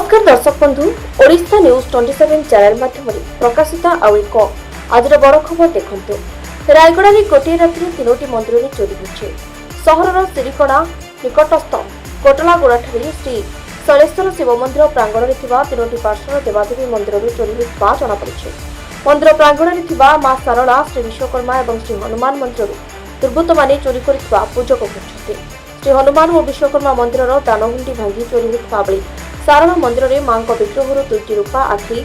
नमस्कार दर्शक बंधु ओडिशा न्यूज 27 चैनल माध्यम प्रकाशित आउ एक आज बड़ खबर देखते रायगड़ा में गोटे राति 3टी मंदिर में चोरी होइछे। सहरर सिरिकणा निकटस्थ कोटलागुड़ा श्री शलेश्वर शिव मंदिर प्रांगण में 3टी पार्श्व देवादेवी मंदिर में चोरी होता जमापड़ी। मंदिर प्रांगण में मां सारला श्री विश्वकर्मा और श्री हनुमान मंदिर दुर्बृत्त माने चोरी करथिबा अभियोग करछथि। श्री हनुमान और विश्वकर्मा मंदिर दानहुंडी भांगी चोरी होता बेले सारला मंदिर में मां विग्रह 2टी रूपा आखि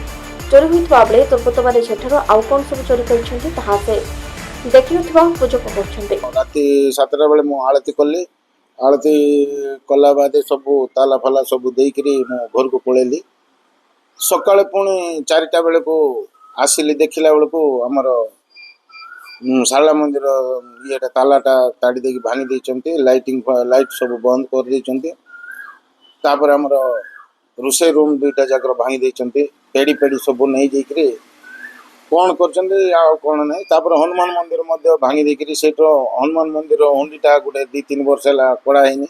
चोरी होता बेले दुर्बृत्त माने सेठार आउ कौन सब चोरी करछथि ताहा से देखि नथिबा अभियोग करछथि। राति 7टा बेले मु आळती कली आळती कला बादे सब ताला फाला सब देइकरी मु घर को पळेली। सकाळे पुणी 4टा बेले को आसिली देखिला बेले को हमर सारला मंदिर ये तालाटा ताड़ी देकी भांगी देइचंती। लाइट सब बंद कर देइचंती। तापर हमर रोषे रूम 2टा जाकर भांगी देइचंती। पेड़ी पेड़ी सब नहीं जाइकरी कौन करचंती आ कौन नहीं। तापर हनुमान मंदिर मध्य भांगी देइकरी सेठो हनुमान मंदिर हुंडीटा गुटे 2-3 वर्ष हला कड़ा हैनी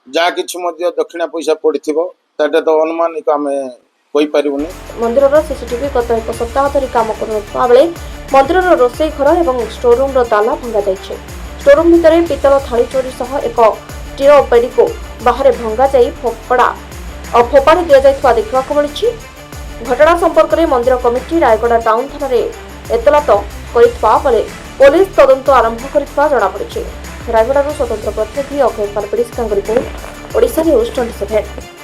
जा किछ मध्य दक्षिणा पैसा पड़िथिबो ताटा तो अनुमान को हमें कोई पारिबुनी। मंदिर सीसीटीवी गत एक सप्ताह धरी काम करुवा बेले मंदिर रोषे घर और स्टोर रूम ताला भंगा जाइछे। स्टोर रूम भितर पितल थाली चोरी सह एक टीर पेड़ी को बाहर भंगा जाई फोपाड़ी दि जाइथिबा देखिबाकु मिलिछि। घटना संपर्क में मंदिर कमिटी रायगड़ा टाउन थाना रे एतलात करिथिबा बेले पुलिस तदंत आरंभ करिथिबा जणा पड़िछि। रायगड़ा स्वतंत्र प्रतिनिधि अक्षय पालपिड़िसका रिपोर्ट ओडिशा न्यूज 27।